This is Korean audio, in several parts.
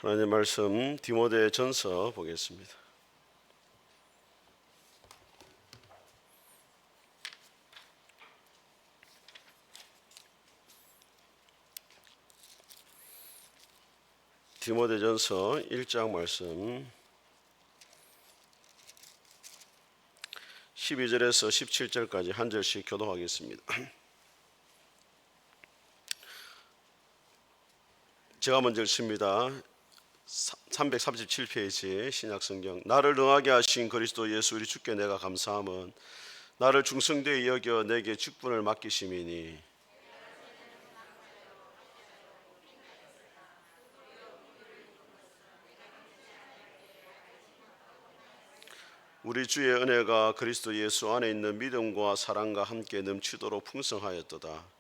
하나님의 말씀 디모데전서 보겠습니다. 디모데전서 1장 말씀 12절에서 17절까지 한 절씩 교독하겠습니다. 제가 먼저 읽습니다. 337페이지 신약성경. 나를 능하게 하신 그리스도 예수 우리 주께 내가 감사함은 나를 충성되이 여겨 내게 직분을 맡기심이니 우리 주의 은혜가 그리스도 예수 안에 있는 믿음과 사랑과 함께 넘치도록 풍성하였도다.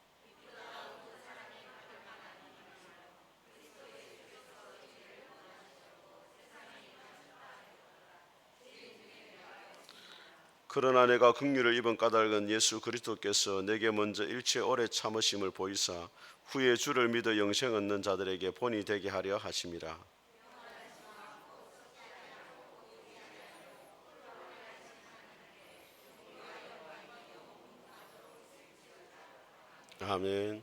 그러나 내가 긍휼을 입은 까닭은 예수 그리스도께서 내게 먼저 일체 오래 참으심을 보이사 후에 주를 믿어 영생 얻는 자들에게 본이 되게 하려 하심이라. 아멘.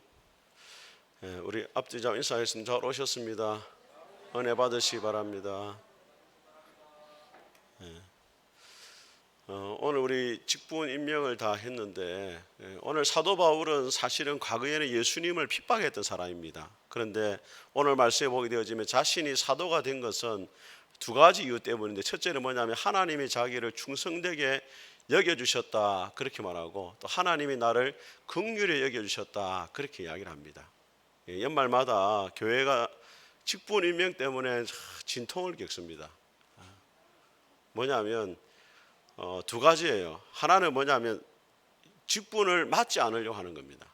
우리 앞뒤자 인사하겠습니다. 잘 오셨습니다. 은혜 받으시기 바랍니다. 오늘 우리 직분 임명을 다 했는데 오늘 사도 바울은 사실은 과거에는 예수님을 핍박했던 사람입니다. 그런데 오늘 말씀에 보게 되어지면 자신이 사도가 된 것은 두 가지 이유 때문인데, 첫째는 뭐냐면 하나님이 자기를 충성되게 여겨주셨다 그렇게 말하고, 또 하나님이 나를 긍휼히 여겨주셨다 그렇게 이야기를 합니다. 연말마다 교회가 직분 임명 때문에 진통을 겪습니다. 뭐냐면 두 가지예요. 하나는 뭐냐면 직분을 맡지 않으려고 하는 겁니다.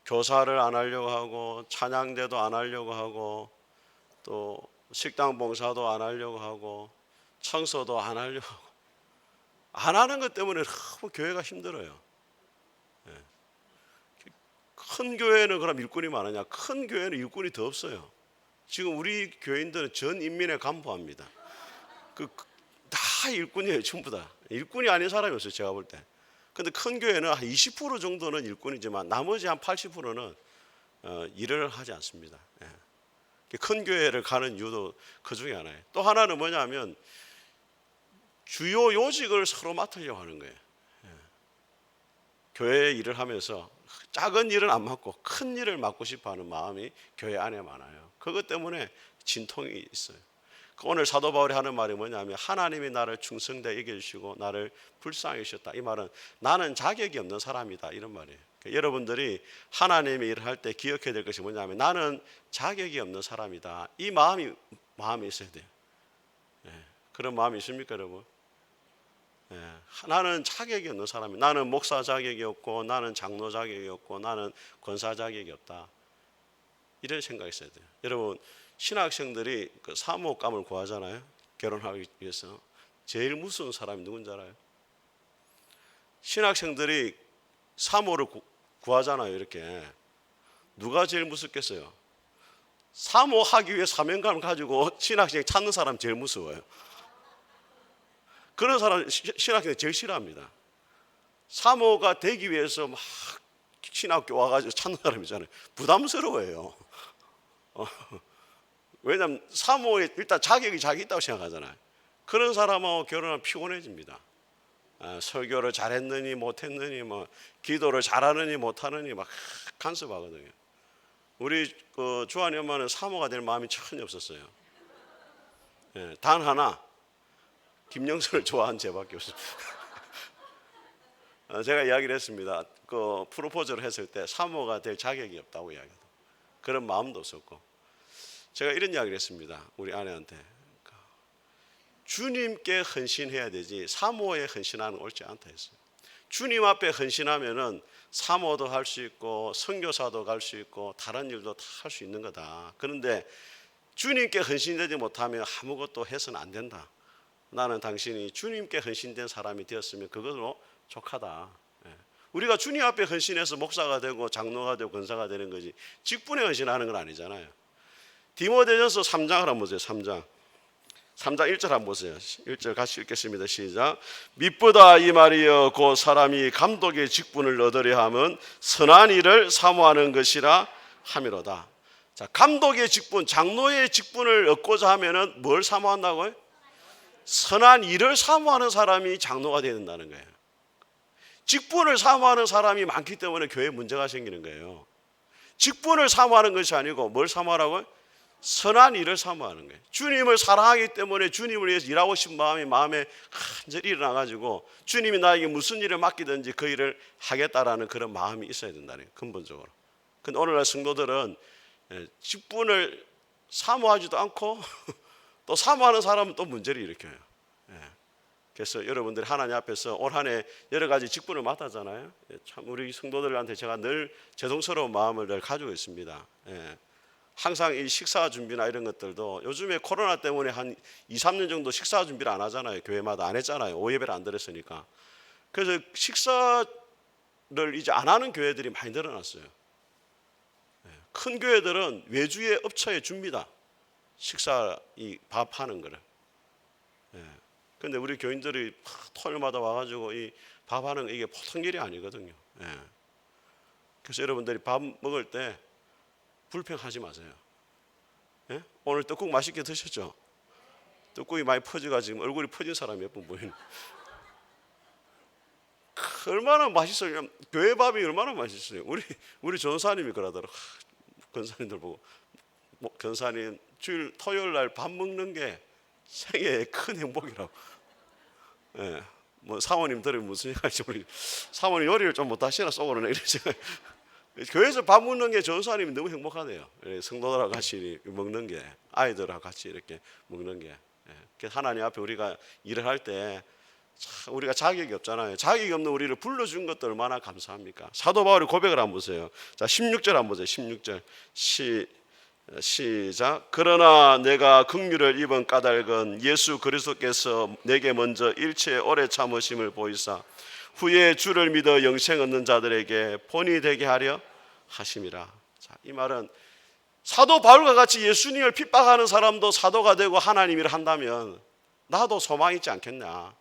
교사를 안 하려고 하고, 찬양대도 안 하려고 하고, 또 식당 봉사도 안 하려고 하고, 청소도 안 하려고 하고, 안 하는 것 때문에 너무 교회가 힘들어요. 큰 교회는 그럼 일꾼이 많으냐? 큰 교회는 일꾼이 더 없어요. 지금 우리 교인들은 전 인민에 간부합니다. 다 일꾼이에요. 전부 다 일꾼이 아닌 사람이 없어요, 제가 볼 때. 근데 큰 교회는 한 20% 정도는 일꾼이지만 나머지 한 80%는 일을 하지 않습니다. 큰 교회를 가는 이유도 그 중에 하나예요. 또 하나는 뭐냐면 주요 요직을 서로 맡으려고 하는 거예요. 교회 일을 하면서 작은 일은 안 맡고 큰 일을 맡고 싶어하는 마음이 교회 안에 많아요. 그것 때문에 진통이 있어요. 오늘 사도 바울이 하는 말이 뭐냐면 하나님이 나를 충성되게 여겨주시고 나를 불쌍히 여기셨다. 이 말은 나는 자격이 없는 사람이다 이런 말이에요. 그러니까 여러분들이 하나님의 일을 할 때 기억해야 될 것이 뭐냐면 나는 자격이 없는 사람이다. 이 마음이 있어야 돼요. 그런 마음이 있습니까 여러분? 나는 자격이 없는 사람이야. 나는 목사 자격이 없고, 나는 장로 자격이 없고, 나는 권사 자격이 없다. 이런 생각이 있어야 돼요. 여러분, 신학생들이 그 사모감을 구하잖아요. 결혼하기 위해서. 제일 무서운 사람이 누군지 알아요? 신학생들이 사모를 구하잖아요. 이렇게. 누가 제일 무섭겠어요? 사모하기 위해 사명감을 가지고 신학생이 찾는 사람 제일 무서워요. 그런 사람 신학생이 제일 싫어합니다. 사모가 되기 위해서 막 신학교 와가지고 찾는 사람이잖아요. 부담스러워요. 왜냐하면 사모에 일단 자격이 자기 있다고 생각하잖아요. 그런 사람하고 결혼하면 피곤해집니다. 설교를 잘했느니 못했느니, 기도를 잘하느니 못하느니 막 간섭하거든요. 우리 주한이 엄마는 사모가 될 마음이 전혀 없었어요. 단 하나, 김영선을 좋아한 제밖에 없습니다. 제가 이야기를 했습니다. 그 프로포즈를 했을 때 사모가 될 자격이 없다고 이야기하고, 그런 마음도 없었고, 제가 이런 이야기를 했습니다. 우리 아내한테 주님께 헌신해야 되지 사모에 헌신하는 건 옳지 않다 했어요. 주님 앞에 헌신하면은 사모도 할 수 있고 선교사도 갈 수 있고 다른 일도 다 할 수 있는 거다. 그런데 주님께 헌신되지 못하면 아무것도 해서는 안 된다. 나는 당신이 주님께 헌신된 사람이 되었으면 그것으로 족하다. 우리가 주님 앞에 헌신해서 목사가 되고 장로가 되고 권사가 되는 거지 직분에 헌신하는 건 아니잖아요. 디모데전서 3장을 한번 보세요. 3장 1절 한번 보세요. 1절 같이 읽겠습니다. 시작. 미쁘다 이 말이여 곧 사람이 감독의 직분을 얻으려 함은 선한 일을 사모하는 것이라 함이로다. 자, 감독의 직분, 장로의 직분을 얻고자 하면은 뭘 사모한다고요? 선한 일을 사모하는 사람이 장로가 되어야 된다는 거예요. 직분을 사모하는 사람이 많기 때문에 교회에 문제가 생기는 거예요. 직분을 사모하는 것이 아니고 뭘 사모하라고요? 선한 일을 사모하는 거예요. 주님을 사랑하기 때문에 주님을 위해서 일하고 싶은 마음이 마음에 간절히 일어나가지고 주님이 나에게 무슨 일을 맡기든지 그 일을 하겠다라는 그런 마음이 있어야 된다는 거예요. 근본적으로. 근데 오늘날 성도들은 직분을 사모하지도 않고 또 사모하는 사람은 또 문제를 일으켜요. 그래서 여러분들이 하나님 앞에서 올 한 해 여러 가지 직분을 맡았잖아요. 참 우리 성도들한테 제가 늘 죄송스러운 마음을 늘 가지고 있습니다. 항상 이 식사 준비나 이런 것들도 요즘에 코로나 때문에 한 2, 3년 정도 식사 준비를 안 하잖아요. 교회마다 안 했잖아요. 오예배를 안 드렸으니까. 그래서 식사를 이제 안 하는 교회들이 많이 늘어났어요. 큰 교회들은 외주의 업처에 줍니다. 식사 이 밥 하는 거를. 근데 우리 교인들이 토요일마다 와가지고 이 밥 하는 이게 보통 일이 아니거든요. 그래서 여러분들이 밥 먹을 때 불평하지 마세요. 오늘 떡국 맛있게 드셨죠? 떡국이 많이 퍼져가지고 지금 얼굴이 퍼진 사람이 몇 분 보이는. 얼마나 맛있어요. 교회 밥이 얼마나 맛있어요. 우리 전사님이 그러더라고. 권사님들 보고 권사님 주일 토요일 날 밥 먹는 게 생애의 큰 행복이라고. 뭐 사모님 들으면 무슨 얘기할지 모르겠어요. 사모님 요리를 좀 못하시나 속으로는 이러지. 교회에서 밥 먹는 게 전사님이 너무 행복하대요. 성도들하고 같이 먹는 게, 아이들하고 같이 이렇게 먹는 게. 하나님 앞에 우리가 일을 할 때 우리가 자격이 없잖아요. 자격이 없는 우리를 불러준 것도 얼마나 감사합니까? 사도 바울이 고백을 한번 보세요. 자, 16절 한번 보세요. 16절 시작. 그러나 내가 긍휼을 입은 까닭은 예수 그리스도께서 내게 먼저 일체의 오래 참으심을 보이사 후에 주를 믿어 영생 얻는 자들에게 본이 되게 하려 하심이라. 자, 이 말은 사도 바울과 같이 예수님을 핍박하는 사람도 사도가 되고 하나님 일을 한다면 나도 소망 있지 않겠냐.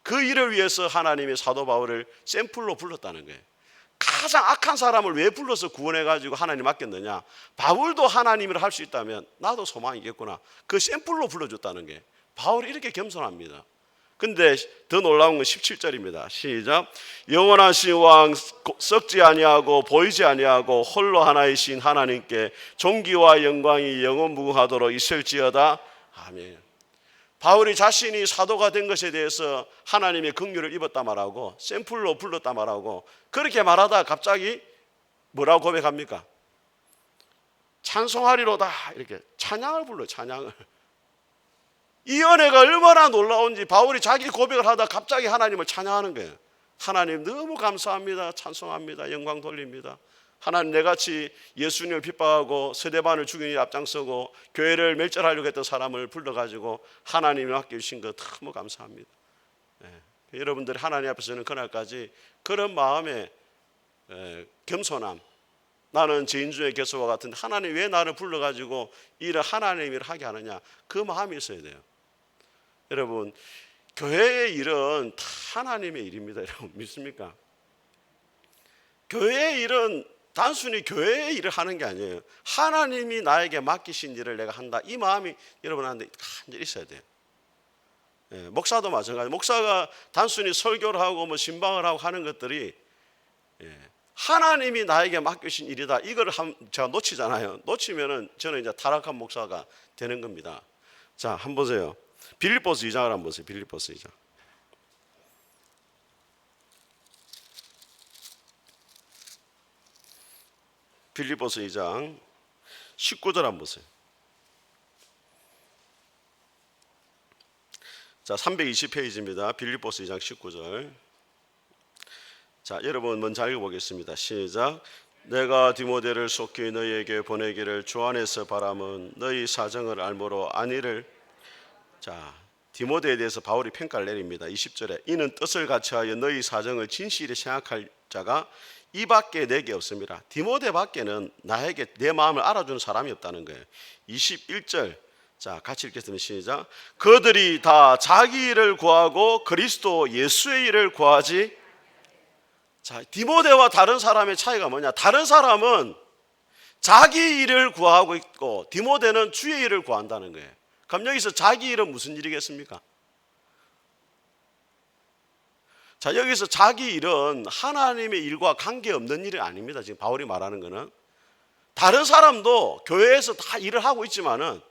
그 일을 위해서 하나님이 사도 바울을 샘플로 불렀다는 거예요. 가장 악한 사람을 왜 불러서 구원해가지고 하나님 맡겼느냐. 바울도 하나님을 할 수 있다면 나도 소망이 있겠구나. 그 샘플로 불러줬다는 게 바울이 이렇게 겸손합니다. 근데 더 놀라운 건 17절입니다. 시작. 영원하신 왕 썩지 아니하고 보이지 아니하고 홀로 하나이신 하나님께 존귀와 영광이 영원무궁하도록 있을지어다. 아멘. 바울이 자신이 사도가 된 것에 대해서 하나님의 긍휼을 입었다 말하고 샘플로 불렀다 말하고 그렇게 말하다 갑자기 뭐라고 고백합니까? 찬송하리로다. 이렇게 찬양을 불러요. 찬양을. 이 은혜가 얼마나 놀라운지 바울이 자기 고백을 하다 갑자기 하나님을 찬양하는 거예요. 하나님 너무 감사합니다. 찬송합니다. 영광 돌립니다. 하나님 내같이 예수님을 핍박하고 스데반을 죽이는 일 앞장서고 교회를 멸절하려고 했던 사람을 불러가지고 하나님이 맡겨주신 거 너무 감사합니다. 여러분들이 하나님 앞에서는 그날까지 그런 마음의 겸손함, 나는 죄인 중에 개소와 같은데 하나님 왜 나를 불러가지고 일을 하나님 일을 하게 하느냐, 그 마음이 있어야 돼요. 여러분, 교회의 일은 다 하나님의 일입니다. 여러분 믿습니까? 교회의 일은 단순히 교회의 일을 하는 게 아니에요. 하나님이 나에게 맡기신 일을 내가 한다. 이 마음이 여러분한테 간절히 있어야 돼요. 목사도 마찬가지. 목사가 단순히 설교를 하고 뭐 신방을 하고 하는 것들이 하나님이 나에게 맡기신 일이다. 이걸 제가 놓치잖아요. 놓치면은 저는 이제 타락한 목사가 되는 겁니다. 자, 한번 보세요. 빌립보서 2장을 한번 보세요. 빌립보서 2장. 빌립보서 2장 19절 한번 보세요. 자, 320페이지입니다. 빌립보서 2장 19절. 자, 여러분 먼저 읽어보겠습니다. 시작. 내가 디모데를 속히 너희에게 보내기를 주 안에서 바람은 너희 사정을 알므로 안위를. 자, 디모데에 대해서 바울이 평가를 내립니다. 20절에 이는 뜻을 같이하여 너희 사정을 진실히 생각할 자가 이밖에 내게 없습니다. 디모데 밖에는 나에게 내 마음을 알아주는 사람이 없다는 거예요. 21절 자 같이 읽겠습니다. 시작. 그들이 다 자기 일을 구하고 그리스도 예수의 일을 구하지. 자, 디모데와 다른 사람의 차이가 뭐냐? 다른 사람은 자기 일을 구하고 있고 디모데는 주의 일을 구한다는 거예요. 그럼 여기서 자기 일은 무슨 일이겠습니까? 자, 여기서 자기 일은 하나님의 일과 관계없는 일이 아닙니다. 지금 바울이 말하는 거는 다른 사람도 교회에서 다 일을 하고 있지만은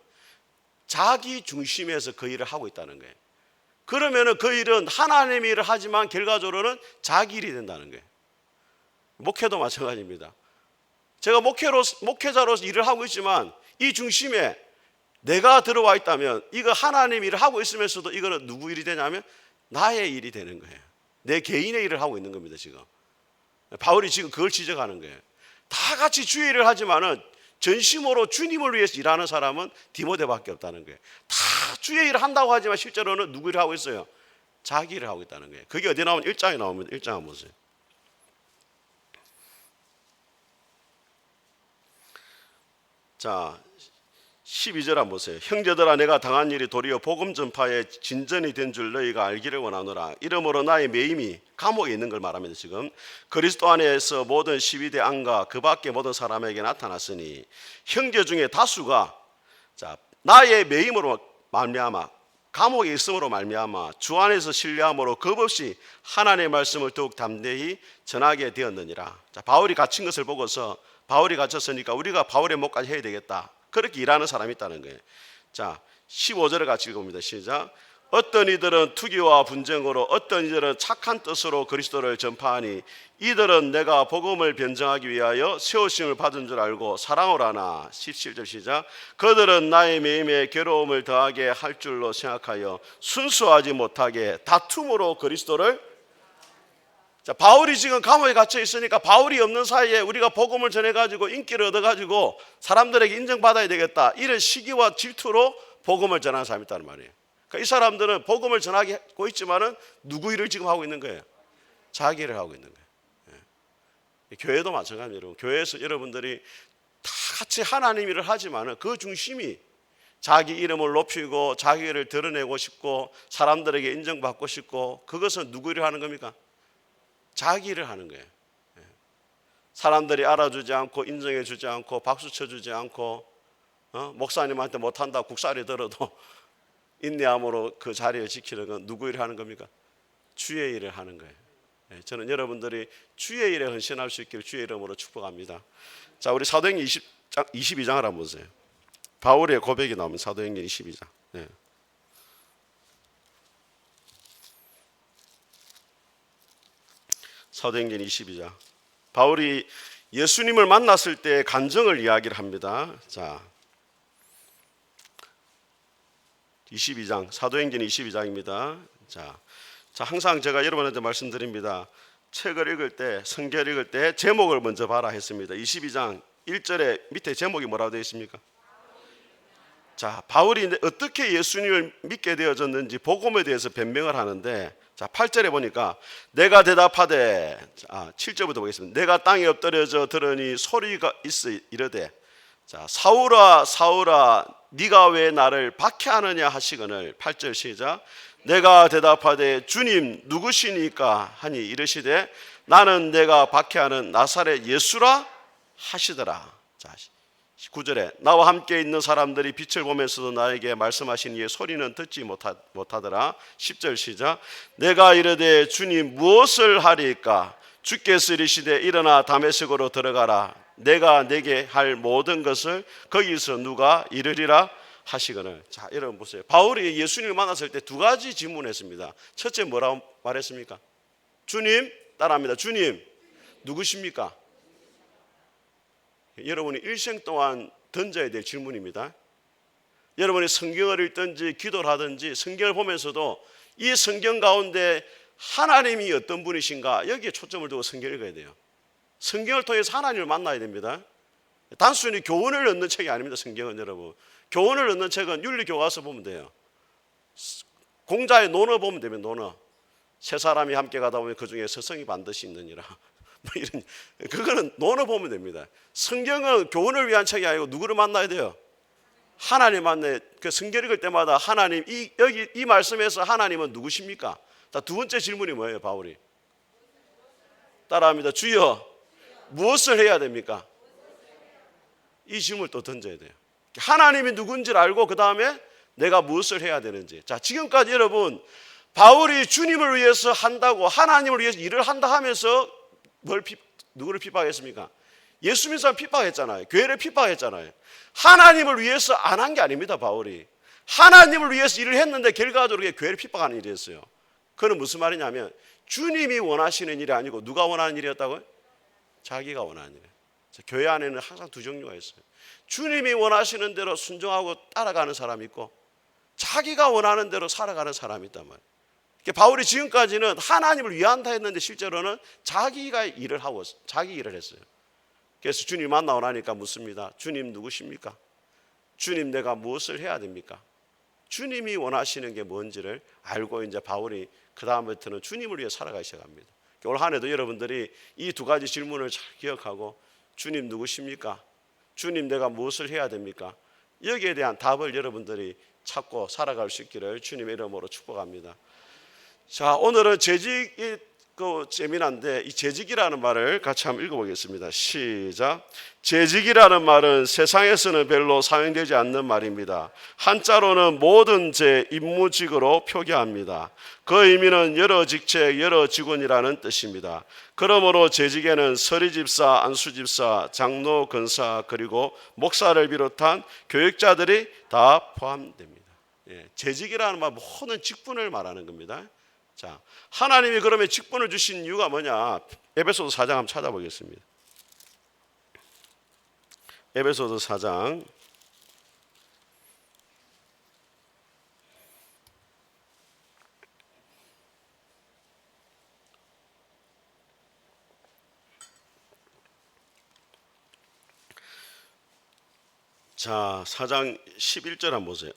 자기 중심에서 그 일을 하고 있다는 거예요. 그러면은 그 일은 하나님의 일을 하지만 결과적으로는 자기 일이 된다는 거예요. 목회도 마찬가지입니다. 제가 목회자로서 일을 하고 있지만 이 중심에 내가 들어와 있다면 이거 하나님 일을 하고 있으면서도 이거는 누구 일이 되냐면 나의 일이 되는 거예요. 내 개인의 일을 하고 있는 겁니다. 지금 바울이 지금 그걸 지적하는 거예요. 다 같이 주의 일을 하지만은 전심으로 주님을 위해서 일하는 사람은 디모데밖에 없다는 거예요. 다 주의 일을 한다고 하지만 실제로는 누구 일을 하고 있어요? 자기 일을 하고 있다는 거예요. 그게 어디 나오면 1장에 나옵니다. 1장 한번 보세요. 자 12절 한번 보세요. 형제들아 내가 당한 일이 도리어 복음 전파에 진전이 된 줄 너희가 알기를 원하노라. 이러므로 나의 매임이 감옥에 있는 걸 말합니다. 지금 그리스도 안에서 모든 12대 안과 그 밖에 모든 사람에게 나타났으니 형제 중에 다수가 자 나의 매임으로 말미암아 감옥에 있음으로 말미암아 주 안에서 신뢰함으로 겁없이 하나님의 말씀을 더욱 담대히 전하게 되었느니라. 자 바울이 갇힌 것을 보고서 바울이 갇혔으니까 우리가 바울의 목까지 해야 되겠다. 그렇게 일하는 사람이 있다는 거예요. 자, 15절을 같이 읽어봅니다. 시작. 어떤 이들은 투기와 분쟁으로 어떤 이들은 착한 뜻으로 그리스도를 전파하니 이들은 내가 복음을 변증하기 위하여 세우심을 받은 줄 알고 사랑을 하나. 17절 시작. 그들은 나의 매임에 괴로움을 더하게 할 줄로 생각하여 순수하지 못하게 다툼으로 그리스도를. 자, 바울이 지금 감옥에 갇혀 있으니까 바울이 없는 사이에 우리가 복음을 전해가지고 인기를 얻어가지고 사람들에게 인정받아야 되겠다. 이런 시기와 질투로 복음을 전하는 사람이 있다는 말이에요. 그러니까 이 사람들은 복음을 전하고 있지만은 누구 일을 지금 하고 있는 거예요? 자기 일을 하고 있는 거예요. 예. 교회도 마찬가지입니다. 여러분. 교회에서 여러분들이 다 같이 하나님 일을 하지만은 그 중심이 자기 이름을 높이고 자기 일을 드러내고 싶고 사람들에게 인정받고 싶고 그것은 누구 일을 하는 겁니까? 자기 일을 하는 거예요. 사람들이 알아주지 않고 인정해 주지 않고 박수 쳐주지 않고 목사님한테 못한다 국살이 들어도 인내함으로 그 자리를 지키는 건 누구 일을 하는 겁니까? 주의 일을 하는 거예요. 저는 여러분들이 주의 일에 헌신할 수 있기를 주의 이름으로 축복합니다. 자, 우리 사도행전 22장을 한번 보세요. 바울의 고백이 나오면 사도행전 22장. 네. 사도행전 22장. 바울이 예수님을 만났을 때 간증을 이야기를 합니다. 자, 22장, 사도행전 22장입니다. 자, 항상 제가 여러분한테 말씀드립니다. 책을 읽을 때, 성경을 읽을 때 제목을 먼저 봐라 했습니다. 22장 1절에 밑에 제목이 뭐라고 되어 있습니까? 자, 바울이 어떻게 예수님을 믿게 되어졌는지 복음에 대해서 변명을 하는데 자, 8절에 보니까 내가 대답하되 7절부터 보겠습니다. 내가 땅에 엎드려져 들으니 소리가 있어 이르되 자, 사울아 사울아 네가 왜 나를 박해하느냐 하시거늘 8절 시작. 내가 대답하되 주님 누구시니까 하니 이르시되 나는 내가 박해하는 나사렛 예수라 하시더라. 자, 9절에 나와 함께 있는 사람들이 빛을 보면서도 나에게 말씀하신 이의 소리는 듣지 못하더라. 10절 시작. 내가 이르되 주님 무엇을 하리까? 주께서 이르시되 일어나 다메섹으로 들어가라. 내가 내게 할 모든 것을 거기서 누가 이르리라 하시거늘. 자, 여러분 보세요. 바울이 예수님을 만났을 때 두 가지 질문했습니다. 첫째 뭐라고 말했습니까? 주님, 따라합니다. 주님 누구십니까? 여러분이 일생 동안 던져야 될 질문입니다. 여러분이 성경을 읽든지 기도를 하든지 성경을 보면서도 이 성경 가운데 하나님이 어떤 분이신가 여기에 초점을 두고 성경을 읽어야 돼요. 성경을 통해서 하나님을 만나야 됩니다. 단순히 교훈을 얻는 책이 아닙니다. 성경은 여러분. 교훈을 얻는 책은 윤리교과서 보면 돼요. 공자의 논어 보면 되면 논어. 세 사람이 함께 가다 보면 그 중에 서성이 반드시 있느니라. 뭐 이런, 그거는 논어 보면 됩니다. 성경은 교훈을 위한 책이 아니고 누구를 만나야 돼요? 하나님 만나야. 그 성경 읽을 때마다 하나님, 여기 이 말씀에서 하나님은 누구십니까? 자, 두 번째 질문이 뭐예요, 바울이? 따라합니다. 주여, 무엇을 해야 됩니까? 이 질문을 또 던져야 돼요. 하나님이 누군지를 알고 그 다음에 내가 무엇을 해야 되는지. 자, 지금까지 여러분, 바울이 주님을 위해서 한다고, 하나님을 위해서 일을 한다 하면서 누구를 핍박했습니까? 예수 믿는 사람 핍박했잖아요. 교회를 핍박했잖아요. 하나님을 위해서 안 한 게 아닙니다, 바울이. 하나님을 위해서 일을 했는데 결과적으로 교회를 핍박하는 일이었어요. 그건 무슨 말이냐면 주님이 원하시는 일이 아니고 누가 원하는 일이었다고요? 자기가 원하는 일. 교회 안에는 항상 두 종류가 있어요. 주님이 원하시는 대로 순종하고 따라가는 사람이 있고 자기가 원하는 대로 살아가는 사람이 있단 말이에요. 바울이 지금까지는 하나님을 위한다 했는데 실제로는 자기가 일을 하고 자기 일을 했어요. 그래서 주님 만나고 나니까 묻습니다. 주님 누구십니까? 주님 내가 무엇을 해야 됩니까? 주님이 원하시는 게 뭔지를 알고 이제 바울이 그 다음부터는 주님을 위해 살아가기 시작합니다. 올 한 해도 여러분들이 이 두 가지 질문을 잘 기억하고 주님 누구십니까? 주님 내가 무엇을 해야 됩니까? 여기에 대한 답을 여러분들이 찾고 살아갈 수 있기를 주님의 이름으로 축복합니다. 자, 오늘은 재직이 재미난데 이 재직이라는 말을 같이 한번 읽어보겠습니다. 시작. 재직이라는 말은 세상에서는 별로 사용되지 않는 말입니다. 한자로는 모든 재, 임무직으로 표기합니다. 그 의미는 여러 직책, 여러 직원이라는 뜻입니다. 그러므로 재직에는 서리집사, 안수집사, 장로, 권사 그리고 목사를 비롯한 교육자들이 다 포함됩니다. 재직이라는 말 모든 직분을 말하는 겁니다. 자, 하나님이 그러면 직분을 주신 이유가 뭐냐? 에베소서 4장 한번 찾아보겠습니다. 에베소서 4장 자, 4장 11절 한번 보세요.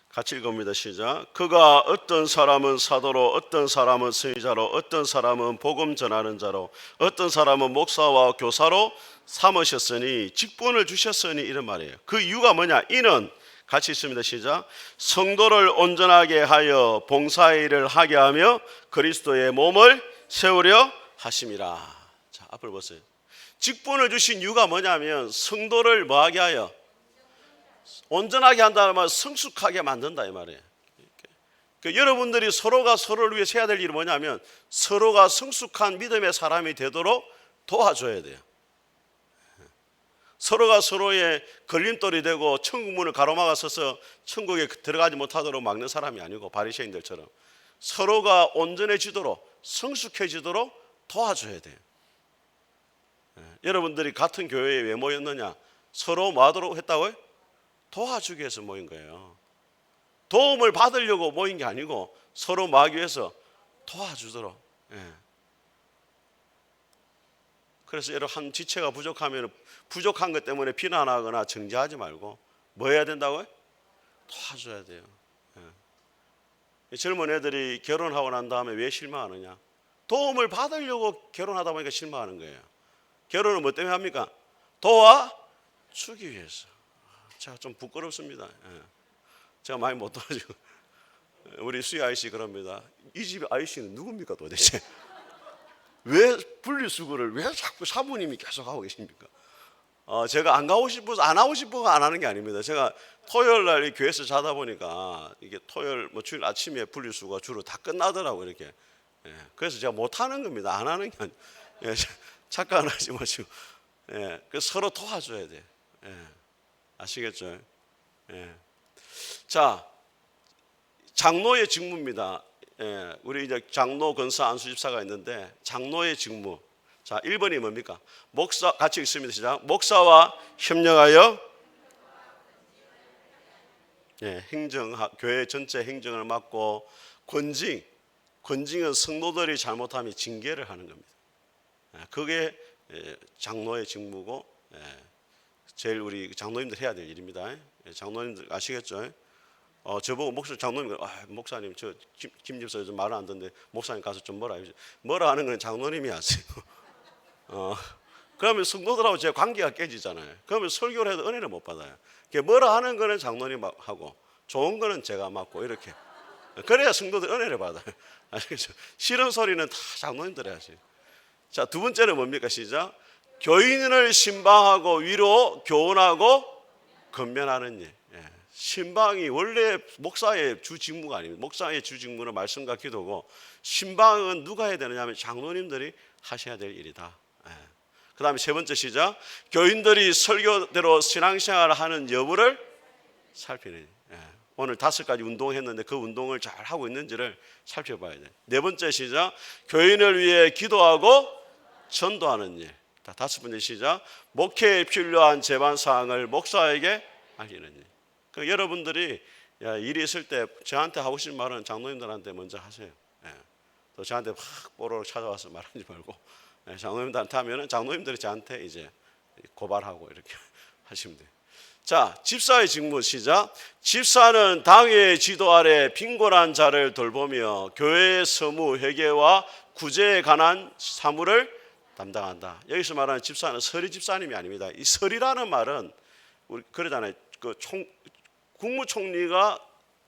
같이 읽어봅니다. 시작. 그가 어떤 사람은 사도로, 어떤 사람은 선지자로, 어떤 사람은 복음 전하는 자로, 어떤 사람은 목사와 교사로 삼으셨으니, 직분을 주셨으니, 이런 말이에요. 그 이유가 뭐냐? 이는 같이 있습니다. 시작. 성도를 온전하게 하여 봉사의 일을 하게 하며 그리스도의 몸을 세우려 하심이라. 자, 앞을 보세요. 직분을 주신 이유가 뭐냐면 성도를 뭐하게 하여? 온전하게 한다는 말은 성숙하게 만든다 이 말이에요. 여러분들이 서로가 서로를 위해서 해야 될 일이 뭐냐면 서로가 성숙한 믿음의 사람이 되도록 도와줘야 돼요. 서로가 서로의 걸림돌이 되고 천국문을 가로막아서서 천국에 들어가지 못하도록 막는 사람이 아니고 바리새인들처럼 서로가 온전해지도록 성숙해지도록 도와줘야 돼요. 여러분들이 같은 교회에 왜 모였느냐? 서로 뭐 하도록 했다고요? 도와주기 위해서 모인 거예요. 도움을 받으려고 모인 게 아니고 서로 뭐 하기 위해서 도와주도록. 그래서 여러분 한 지체가 부족하면 부족한 것 때문에 비난하거나 정죄하지 말고 뭐 해야 된다고요? 도와줘야 돼요. 젊은 애들이 결혼하고 난 다음에 왜 실망하느냐? 도움을 받으려고 결혼하다 보니까 실망하는 거예요. 결혼은 뭐 때문에 합니까? 도와주기 위해서. 제가 좀 부끄럽습니다. 제가 많이 못 도와주고 우리 수희 아이씨 그럽니다. 이 집 아이씨는 누굽니까 도대체? 왜 분리수거를 왜 자꾸 사부님이 계속 하고 계십니까? 제가 안 가고 싶어서 안 하고 싶어서 안 하는 게 아닙니다. 제가 토요일 날 교회에서 자다 보니까 이게 토요일 뭐 주일 아침에 분리수거가 주로 다 끝나더라고 이렇게. 그래서 제가 못 하는 겁니다. 안 하는 게 아니에요. 착각 하지 마시고. 그래서 서로 도와줘야 돼. 아시겠죠? 자, 장로의 직무입니다. 우리 이제 장로, 권사, 안수집사가 있는데 장로의 직무. 자, 1번이 뭡니까? 목사, 같이 읽습니다. 시작. 목사와 협력하여 교회 전체 행정을 맡고 권징은 성도들이 잘못하면 징계를 하는 겁니다. 그게 장로의 직무고 제일 우리 장로님들 해야 될 일입니다. 장로님들 아시겠죠? 저보고 장로님, 목사님 저 김 집사 요즘 말을 안 듣는데 목사님 가서 좀 뭐라 하는 건 장로님이 하세요. 그러면 성도들하고 제 관계가 깨지잖아요. 그러면 설교를 해도 은혜를 못 받아요. 뭐라 하는 거는 장로님 하고 좋은 거는 제가 맡고 이렇게. 그래야 성도들 은혜를 받아요. 아시겠죠? 싫은 소리는 다 장로님들이 하세요. 자, 두 번째는 뭡니까? 시작. 교인을 신방하고 위로 교훈하고 권면하는 일. 신방이 원래 목사의 주 직무가 아닙니다. 목사의 주 직무는 말씀과 기도고, 신방은 누가 해야 되느냐 하면 장로님들이 하셔야 될 일이다. 그 다음에 세 번째 시작. 교인들이 설교대로 신앙생활을 하는 여부를 살피는 일. 오늘 5가지 운동했는데 그 운동을 잘 하고 있는지를 살펴봐야 돼. 네 번째 시작. 교인을 위해 기도하고 전도하는 일. 5번째 시작. 목회에 필요한 제반 사항을 목사에게 알리는 일. 그 여러분들이 일이 있을 때 저한테 하고 싶은 말은 장로님들한테 먼저 하세요. 또 저한테 확 뽀로로 찾아와서 말하지 말고, 장로님들한테 하면은 장로님들이 저한테 이제 고발하고 이렇게 하시면 돼요. 자, 집사의 직무 시작. 집사는 당회의 지도 아래 빈곤한 자를 돌보며 교회의 서무, 회계와 구제에 관한 사무를 담당한다. 여기서 말하는 집사는 서리 집사님이 아닙니다. 이 서리라는 말은 우리 그러잖아요. 국무총리가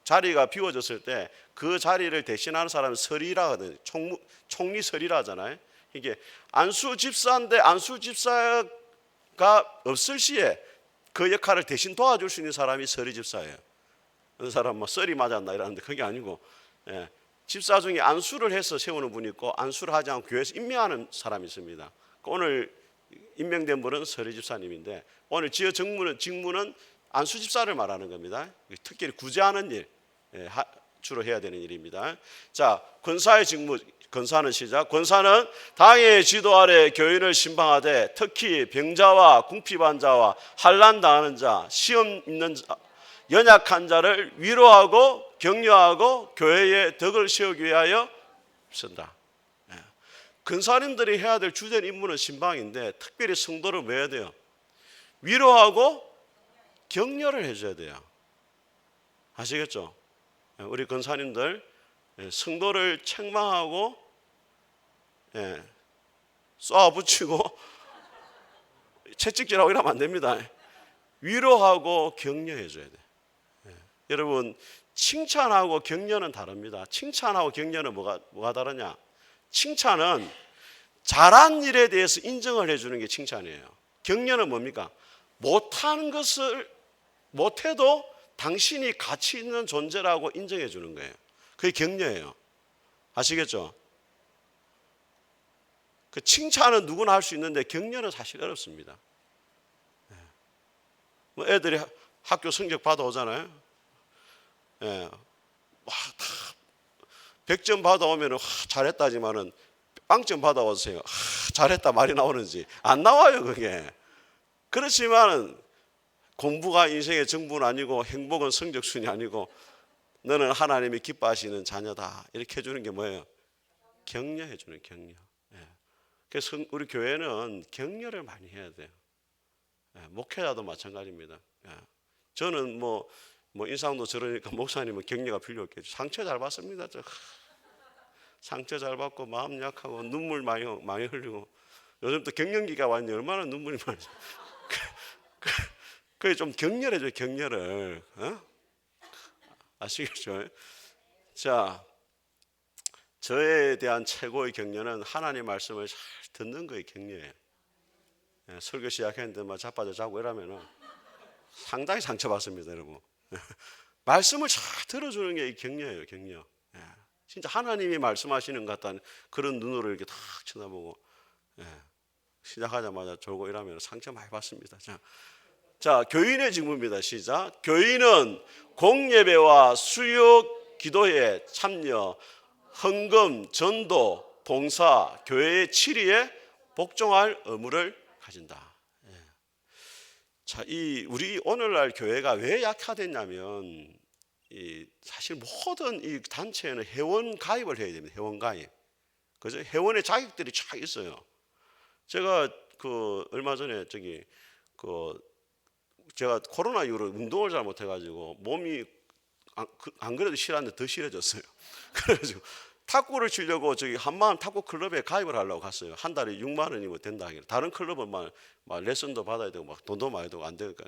자리가 비워졌을 때 그 자리를 대신하는 사람은 서리라 하거든요. 총리 서리라 하잖아요. 이게 안수 집사인데 안수 집사가 없을 시에 그 역할을 대신 도와줄 수 있는 사람이 서리 집사예요. 어느 사람 뭐 썰이 맞았나 이러는데 그게 아니고, 집사 중에 안수를 해서 세우는 분이 있고 안수를 하지 않고 교회에서 임명하는 사람이 있습니다. 오늘 임명된 분은 서리 집사님인데, 오늘 지어 직무는 안수 집사를 말하는 겁니다. 특히 구제하는 일, 주로 해야 되는 일입니다. 자, 권사의 직무. 권사는 시작. 권사는 당의 지도 아래 교인을 신방하되 특히 병자와 궁핍한 자와 환난 당하는 자, 시험 있는 자, 연약한 자를 위로하고 격려하고 교회의 덕을 세우기 위하여 쓴다. 권사님들이 해야 될 주된 임무는 신방인데, 특별히 성도를 뭐 해야 돼요? 위로하고 격려를 해줘야 돼요. 아시겠죠? 우리 권사님들 성도를 책망하고 쏘아붙이고 채찍질하고 이러면 안 됩니다. 위로하고 격려해줘야 돼요. 여러분, 칭찬하고 격려는 다릅니다. 칭찬하고 격려는 뭐가 다르냐? 칭찬은 잘한 일에 대해서 인정을 해주는 게 칭찬이에요. 격려는 뭡니까? 못하는 것을 못해도 당신이 가치 있는 존재라고 인정해 주는 거예요. 그게 격려예요. 아시겠죠? 그 칭찬은 누구나 할 수 있는데 격려는 사실 어렵습니다. 뭐 애들이 학교 성적 받아오잖아요. 다 100점 받아오면 잘했다지만은 빵점 받아오세요. 잘했다 말이 나오는지 안 나와요, 그게. 그렇지만 공부가 인생의 전부는 아니고 행복은 성적순이 아니고 너는 하나님이 기뻐하시는 자녀다, 이렇게 해주는 게 뭐예요? 격려해 주는 격려. 그래서 우리 교회는 격려를 많이 해야 돼요. 목회자도 마찬가지입니다. 저는 뭐 인상도 저러니까 목사님은 격려가 필요 없겠죠. 상처 잘 받습니다. 상처 잘 받고 마음 약하고 눈물 많이 흘리고, 요즘 또 갱년기가 왔는데 얼마나 눈물이 많이. 그래 좀 격려해줘요, 격려를. 아시겠죠? 자, 저에 대한 최고의 격려는 하나님 말씀을 잘 듣는 거에 격려예요. 설교 시작했는데 막 자빠져 자고 이러면은 상당히 상처받습니다, 여러분. 말씀을 잘 들어주는 게 격려예요, 격려. 진짜 하나님이 말씀하시는 것 같다는 그런 눈으로 이렇게 탁 쳐다보고, 시작하자마자 졸고 이러면 상처 많이 받습니다. 자, 교인의 직무입니다. 시작. 교인은 공예배와 수요 기도에 참여, 헌금, 전도, 봉사, 교회의 치리에 복종할 의무를 가진다. 자, 우리 오늘날 교회가 왜 약화됐냐면, 사실 모든 이 단체에는 회원 가입을 해야 됩니다. 회원 가입. 그죠? 회원의 자격들이 쫙 있어요. 제가 얼마 전에 제가 코로나 이후로 운동을 잘 못해가지고 몸이 안 그래도 싫었는데 더 싫어졌어요. 그래가지고 탁구를 치려고 저기 한마음 탁구 클럽에 가입을 하려고 갔어요. 한 달에 6만 원이면 된다 하길래. 다른 클럽은 막 레슨도 받아야 되고 막 돈도 많이 들고 안 되니까.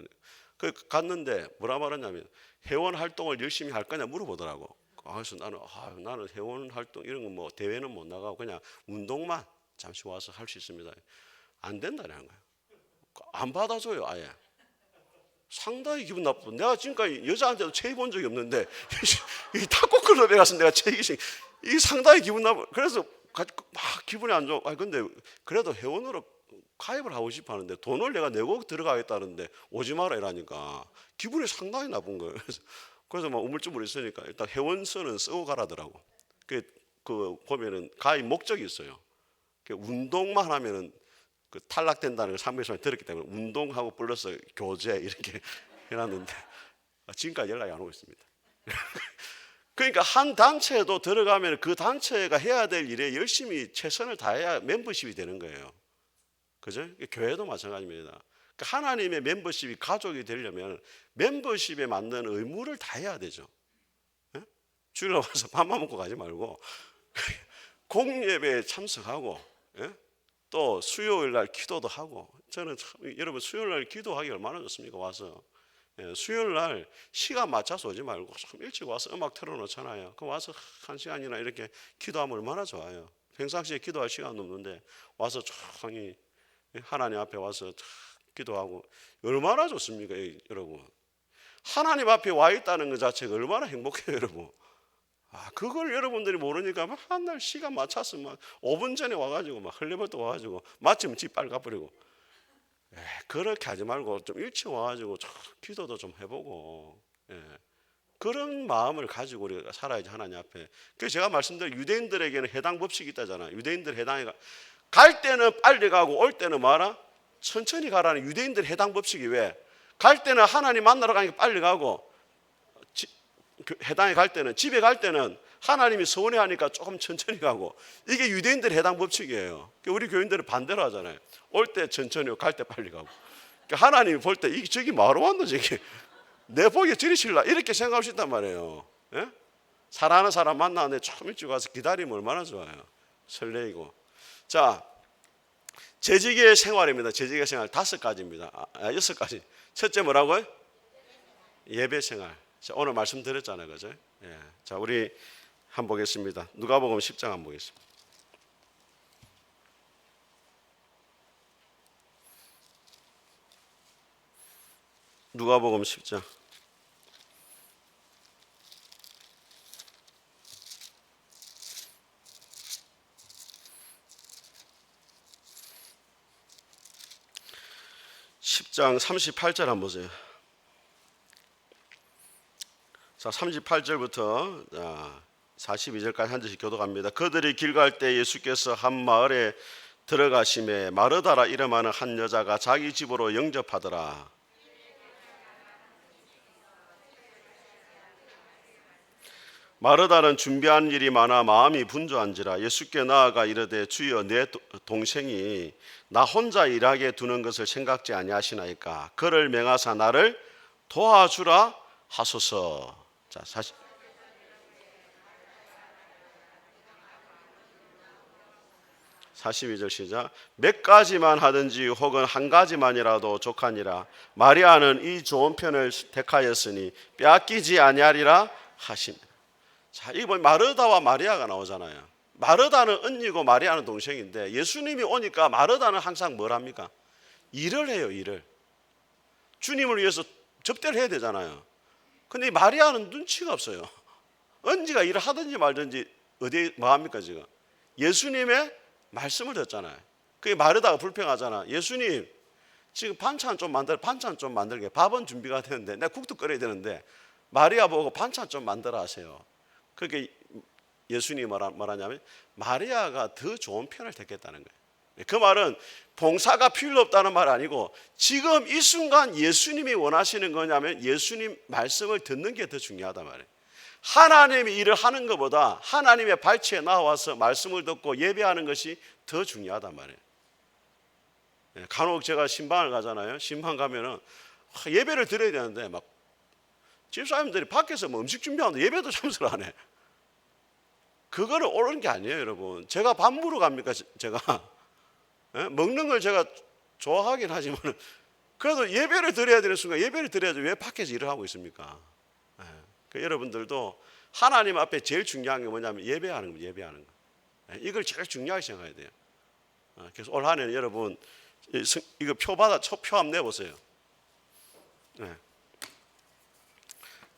그 갔는데 뭐라 말하냐면 회원 활동을 열심히 할 거냐 물어보더라고. 그래서 나는 회원 활동 이런 거 뭐 대회는 못 나가고 그냥 운동만 잠시 와서 할 수 있습니다. 안 된다는 거예요. 안 받아줘요 아예. 상당히 기분 나쁘고 내가 지금까지 여자한테도 체해 본 적이 없는데 이 탁구 클럽에 가서 내가 체이기 이 상당히 기분 나쁘고 그래서 막 기분이 안 좋아. 근데 그래도 회원으로 가입을 하고 싶어 하는데 돈을 내가 내고 들어가겠다는데 오지 마라 이러니까 기분이 상당히 나쁜 거예요. 그래서 막 우물쭈물 있으니까 일단 회원서는 쓰고 가라더라고. 그 보면은 가입 목적이 있어요. 운동만 하면은 그 탈락된다는 걸 상부에서 들었기 때문에 운동하고 플러스 교재 이렇게 해놨는데 지금까지 연락이 안 오고 있습니다. 그러니까 한 단체에도 들어가면 그 단체가 해야 될 일에 열심히 최선을 다해야 멤버십이 되는 거예요. 그죠? 교회도 마찬가지입니다. 그러니까 하나님의 멤버십이 가족이 되려면 멤버십에 맞는 의무를 다해야 되죠. 예? 주일날 와서 밥만 먹고 가지 말고 공예배에 참석하고 예? 또 수요일 날 기도도 하고 저는 참, 여러분 수요일 날 기도하기 얼마나 좋습니까? 와서 수요일 날 시간 맞춰서 오지 말고 참 일찍 와서 음악 틀어놓잖아요. 그 와서 1시간이나 이렇게 기도하면 얼마나 좋아요. 평상시에 기도할 시간도 없는데 와서 조용히 하나님 앞에 와서 기도하고 얼마나 좋습니까? 여러분 하나님 앞에 와 있다는 것 자체가 얼마나 행복해요 여러분. 그걸 여러분들이 모르니까 막 한 날 시간 맞춰서 막 5분 전에 와가지고 막 헐레벌떡 와가지고 마침 집 빨리 가버리고 그렇게 하지 말고 좀 일찍 와가지고 기도도 좀 해보고 그런 마음을 가지고 우리가 살아야지 하나님 앞에. 그래서 제가 말씀드린 유대인들에게는 해당 법칙이 있다잖아요. 유대인들 해당이 갈 때는 빨리 가고 올 때는 뭐하라? 천천히 가라는 유대인들 해당 법칙이 왜? 갈 때는 하나님 만나러 가니까 빨리 가고 해당에 갈 때는 집에 갈 때는 하나님이 서운해하니까 조금 천천히 가고 이게 유대인들의 해당 법칙이에요. 우리 교인들은 반대로 하잖아요. 올 때 천천히 갈 때 빨리 가고 하나님이 볼 때 이게 저기 뭐하러 왔노 저기 내 보기에 저리 실라 이렇게 생각할 수 있단 말이에요. 예? 사랑하는 사람 만나는데 조금 일찍 와서 기다리면 얼마나 좋아요. 설레이고. 자, 재직의 생활입니다. 재직의 생활 5가지입니다. 6가지. 첫째 뭐라고요? 예배 생활. 자, 오늘 말씀드렸잖아요. 그죠? 예. 자, 우리 한번 보겠습니다. 누가복음 10장 한번 보겠습니다. 누가복음 10장. (10장) 38절 한번 보세요. 자, 38절부터 42절까지 한 절씩 교독합니다. 그들이 길 갈 때 예수께서 한 마을에 들어가심에 마르다라 이름하는 한 여자가 자기 집으로 영접하더라. 마르다는 준비한 일이 많아 마음이 분주한지라 예수께 나아가 이르되 주여 내 동생이 나 혼자 일하게 두는 것을 생각지 아니하시나이까. 그를 명하사 나를 도와주라 하소서. 자, 42절 시작. 몇 가지만 하든지 혹은 한 가지만이라도 족하니라. 마리아는 이 좋은 편을 택하였으니 빼앗기지 아니하리라 하십니다. 자, 이거 마르다와 마리아가 나오잖아요. 마르다는 언니고 마리아는 동생인데 예수님이 오니까 마르다는 항상 뭘 합니까? 일을 해요. 일을. 주님을 위해서 접대를 해야 되잖아요. 근데 마리아는 눈치가 없어요. 언니가 일을 하든지 말든지 어디 뭐 합니까 지금? 예수님의 말씀을 듣잖아요. 그게 마르다가 불평하잖아. 예수님 지금 반찬 좀 만들게. 밥은 준비가 되는데 내가 국도 끓여야 되는데 마리아 보고 반찬 좀 만들어 하세요. 그렇게 예수님이 말하냐면 마리아가 더 좋은 편을 택했다는 거예요. 그 말은 봉사가 필요 없다는 말 아니고 지금 이 순간 예수님이 원하시는 거냐면 예수님 말씀을 듣는 게 더 중요하단 말이에요. 하나님이 일을 하는 것보다 하나님의 발치에 나와서 말씀을 듣고 예배하는 것이 더 중요하단 말이에요. 간혹 제가 신방을 가잖아요. 신방 가면은 예배를 드려야 되는데 막 집사님들이 밖에서 뭐 음식 준비하는데 예배도 참석을 안 해. 그거는 옳은 게 아니에요, 여러분. 제가 밥 먹으러 갑니까? 제가 먹는 걸 제가 좋아하긴 하지만 그래도 예배를 드려야 되는 순간 예배를 드려야지 왜 밖에서 일을 하고 있습니까? 그 여러분들도 하나님 앞에 제일 중요한 게 뭐냐면 예배하는 거, 예배하는 거. 이걸 제일 중요하게 생각해야 돼요. 그래서 올 한해는 여러분 이거 표 한번 내보세요.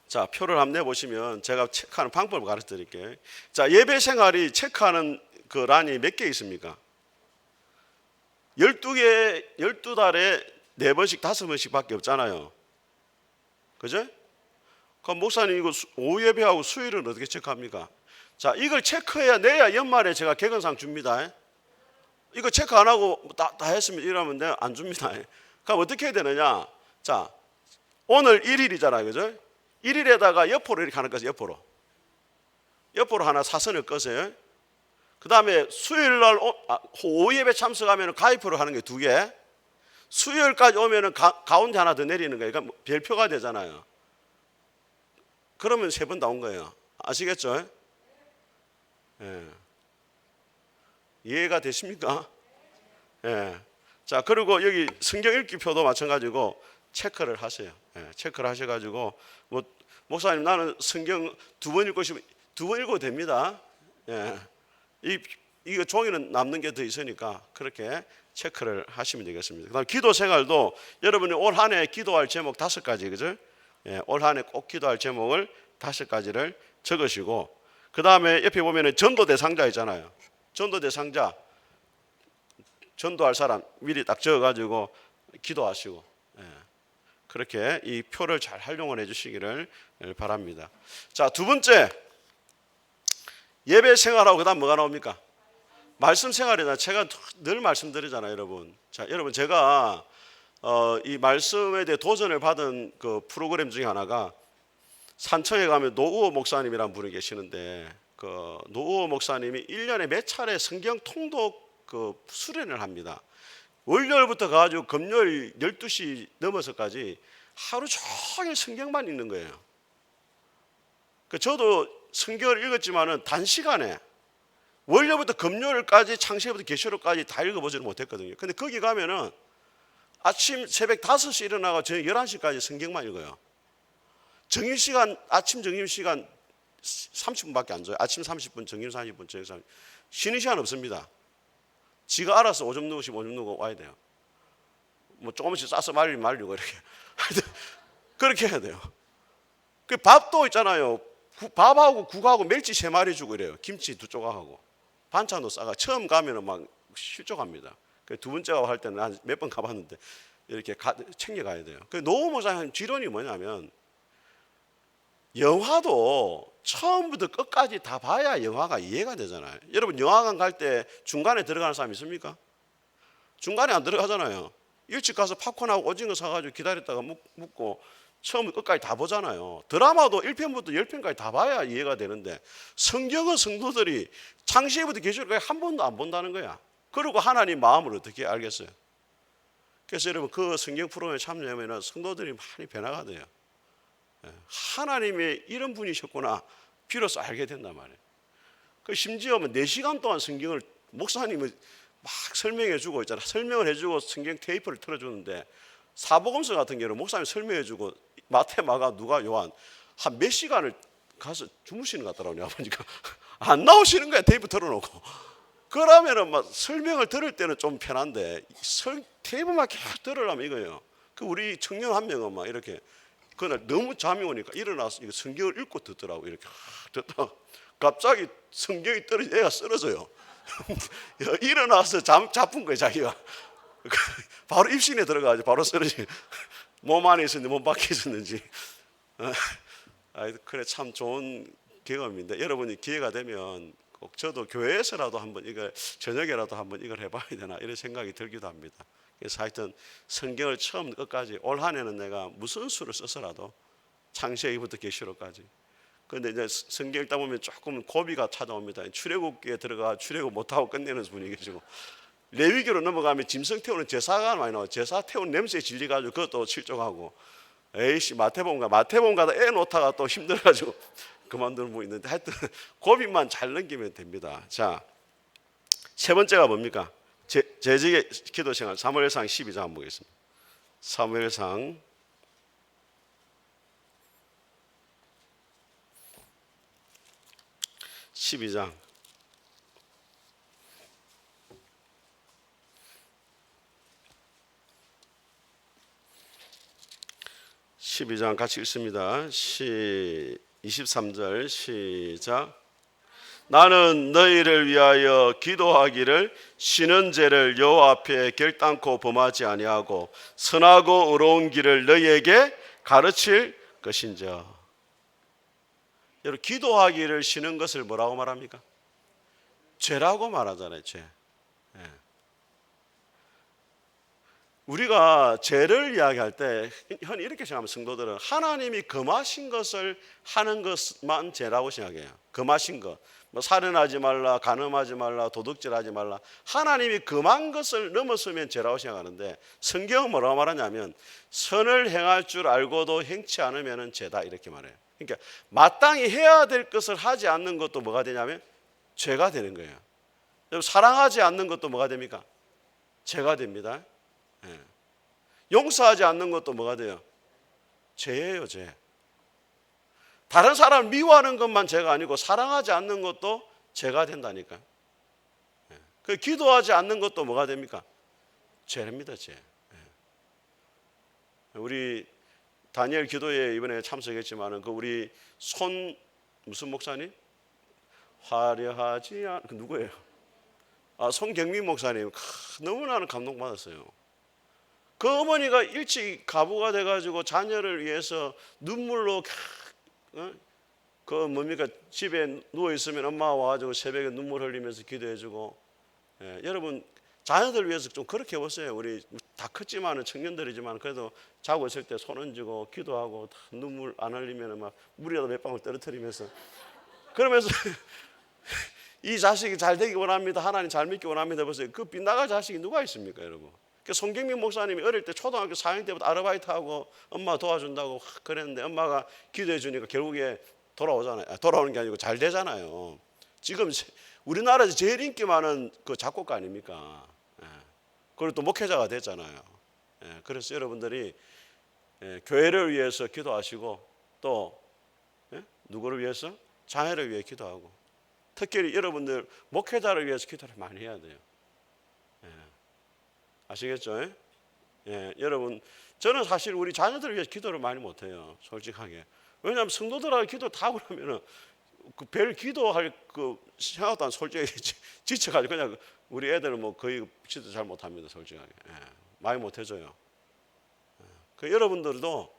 자, 표를 한번 내보시면 제가 체크하는 방법을 가르쳐 드릴게요. 자, 예배 생활이 체크하는 그 란이 몇 개 있습니까? 12개, 12달에 4번씩, 5번씩 밖에 없잖아요. 그죠? 그럼 목사님 이거 오후 예배하고 수요일은 어떻게 체크합니까? 자, 이걸 체크해야 내야 연말에 제가 개근상 줍니다. 이거 체크 안 하고 다 했으면 이러면 안 줍니다. 그럼 어떻게 해야 되느냐? 자, 오늘 1일이잖아요. 그죠? 1일에다가 옆으로 이렇게 하나 꺼서 옆으로 하나 사선을 꺼세요. 그 다음에 수요일 날 오후 예배 참석하면 가위표로 하는 게 2개. 수요일까지 오면 가운데 하나 더 내리는 거예요. 그러니까 별표가 되잖아요. 그러면 3번 나온 거예요. 아시겠죠? 예. 이해가 되십니까? 예. 자, 그리고 여기 성경 읽기표도 마찬가지고 체크를 하세요. 예. 체크를 하셔가지고 뭐 목사님 나는 성경 2번 읽고 싶으면 2번 읽어도 됩니다. 예. 이거 종이는 남는 게 더 있으니까 그렇게 체크를 하시면 되겠습니다. 그다음 기도 생활도 여러분이 올 한 해 기도할 제목 5가지, 그죠? 예, 올 한 해 꼭 기도할 제목을 5가지를 적으시고, 그 다음에 옆에 보면은 전도 대상자 있잖아요. 전도 대상자, 전도할 사람 미리 딱 적어가지고 기도하시고, 예, 그렇게 이 표를 잘 활용을 해주시기를 바랍니다. 자, 2번째 예배 생활하고 그다음 뭐가 나옵니까? 말씀 생활이다. 제가 늘 말씀드리잖아요, 여러분. 자, 여러분 제가 이 말씀에 대해 도전을 받은 그 프로그램 중에 하나가 산청에 가면 노우호 목사님이라는 분이 계시는데 그 노우호 목사님이 1년에 몇 차례 성경 통독 그 수련을 합니다. 월요일부터 가지고 금요일 12시 넘어서까지 하루 종일 성경만 읽는 거예요. 그 저도 성경을 읽었지만은 단시간에 월요일부터 금요일까지 창세기부터 계시록까지 다 읽어보지는 못했거든요. 근데 거기 가면은 아침 새벽 5시 일어나고 저녁 11시까지 성경만 읽어요. 점심시간, 아침 점심시간 30분밖에 안 줘요. 아침 30분, 점심 30분, 저녁 30분. 쉬는 시간 없습니다. 지가 알아서 오줌 누우시면 오줌 누고 와야 돼요. 뭐 조금씩 싸서 말리고 이렇게. 그렇게 해야 돼요. 그 밥도 있잖아요. 밥하고 국하고 멸치 3마리 주고 이래요. 김치 2조각하고. 반찬도 싸가. 처음 가면은 막 실족합니다. 그 2번째 할 때는 한 몇 번 가봤는데 이렇게 챙겨가야 돼요. 그 노후 목사님 지론이 뭐냐면 영화도 처음부터 끝까지 다 봐야 영화가 이해가 되잖아요. 여러분 영화관 갈 때 중간에 들어가는 사람 있습니까? 중간에 안 들어가잖아요. 일찍 가서 팝콘하고 오징어 사가지고 기다렸다가 묵고 처음부터 끝까지 다 보잖아요. 드라마도 1편부터 10편까지 다 봐야 이해가 되는데 성경은 성도들이 창세기부터 계시록까지 한 번도 안 본다는 거야. 그리고 하나님 마음을 어떻게 알겠어요? 그래서 여러분 그 성경 프로그램에 참여하면 성도들이 많이 변화가 돼요. 하나님의 이런 분이셨구나 비로소 알게 된단 말이에요. 그 심지어 4시간 동안 성경을 목사님은 막 설명해 주고 있잖아. 설명을 해주고 성경 테이프를 틀어주는데 사복음서 같은 경우는 목사님이 설명해 주고 마태, 마가, 누가, 요한 한 몇 시간을 가서 주무시는 것 같더라고요. 아버지가 안 나오시는 거야. 테이프 틀어놓고. 그러면은 막 설명을 들을 때는 좀 편한데 테이프만 계속 들으려면 이거예요. 그 우리 청년 한 명은 막 이렇게 그날 너무 잠이 오니까 일어나서 이거 성경을 읽고 듣더라고. 이렇게 듣다 갑자기 성경이 떨어져 애가 쓰러져요. 일어나서 잡은 거예요, 자기가. 바로 입신에 들어가지 바로 쓰러지. 몸 안에 있었는지 몸 밖에 있었는지. 그래 참 좋은 경험인데 여러분이 기회가 되면 꼭 저도 교회에서라도 한번 이걸 저녁에라도 한번 이걸 해봐야 되나 이런 생각이 들기도 합니다. 그래서 하여튼 성경을 처음 끝까지 올 한 해는 내가 무슨 수를 써서라도 창세기부터 계시록까지. 그런데 이제 성경 읽다 보면 조금 고비가 찾아옵니다. 출애굽기에 들어가 출애굽 못하고 끝내는 분이 계시고 레위기로 넘어가면 짐승 태우는 제사가 많이 나와요. 제사 태우는 냄새에 질려가지고 그것도 실족하고 에이씨 마태복음 가다 애 놓다가 또 힘들어가지고 그만두는 분 있는데 하여튼 고비만 잘 넘기면 됩니다. 자, 세 번째가 뭡니까? 재직의 기도 생활. 사무엘상 12장 한번 보겠습니다. 사무엘상 12장 12장 같이 읽습니다. 23절 시작. 나는 너희를 위하여 기도하기를 쉬는 죄를 여호와 앞에 결단코 범하지 아니하고 선하고 의로운 길을 너희에게 가르칠 것인즉. 여러분, 기도하기를 쉬는 것을 뭐라고 말합니까? 죄라고 말하잖아요. 죄. 우리가 죄를 이야기할 때 흔히 이렇게 생각하면 성도들은 하나님이 금하신 것을 하는 것만 죄라고 생각해요. 금하신 것, 뭐 살인하지 말라, 간음하지 말라, 도둑질하지 말라, 하나님이 금한 것을 넘어서면 죄라고 생각하는데 성경은 뭐라고 말하냐면 선을 행할 줄 알고도 행치 않으면 죄다 이렇게 말해요. 그러니까 마땅히 해야 될 것을 하지 않는 것도 뭐가 되냐면 죄가 되는 거예요. 사랑하지 않는 것도 뭐가 됩니까? 죄가 됩니다. 용서하지 않는 것도 뭐가 돼요? 죄예요, 죄. 다른 사람을 미워하는 것만 죄가 아니고 사랑하지 않는 것도 죄가 된다니까. 그 기도하지 않는 것도 뭐가 됩니까? 죄입니다, 죄. 우리 다니엘 기도회 이번에 참석했지만은 그 우리 무슨 목사님? 화려하지 않, 그 누구예요? 손경민 목사님. 너무나는 감동받았어요. 그 어머니가 일찍 가부가 돼가지고 자녀를 위해서 눈물로 그 뭡니까 집에 누워 있으면 엄마가 와가지고 새벽에 눈물 흘리면서 기도해주고. 여러분 자녀들 위해서 좀 그렇게 해보세요. 우리 다 컸지만은 청년들이지만 그래도 자고 있을 때 손 얹고 기도하고 눈물 안 흘리면 막 물이라도 몇 방울 떨어뜨리면서 그러면서 이 자식이 잘 되기 원합니다. 하나님 잘 믿기 원합니다. 보세요. 그 빗나갈 자식이 누가 있습니까, 여러분? 송경민 목사님이 어릴 때 초등학교 4학년 때부터 아르바이트하고 엄마 도와준다고 그랬는데 엄마가 기도해 주니까 결국에 돌아오잖아요. 돌아오는 게 아니고 잘 되잖아요. 지금 우리나라에서 제일 인기 많은 그 작곡가 아닙니까? 그리고 또 목회자가 됐잖아요. 그래서 여러분들이 교회를 위해서 기도하시고 또 누구를 위해서? 자녀를 위해 기도하고 특히 여러분들 목회자를 위해서 기도를 많이 해야 돼요. 아시겠죠? 여러분 저는 사실 우리 자녀들을 위해서 기도를 많이 못해요. 솔직하게. 왜냐하면 성도들하고 기도 다 그러면은 별 기도할 그 생각도 안 솔직히 지쳐가지고 그냥 우리 애들은 뭐 거의 기도 잘 못합니다. 솔직하게. 많이 못해줘요. 그 여러분들도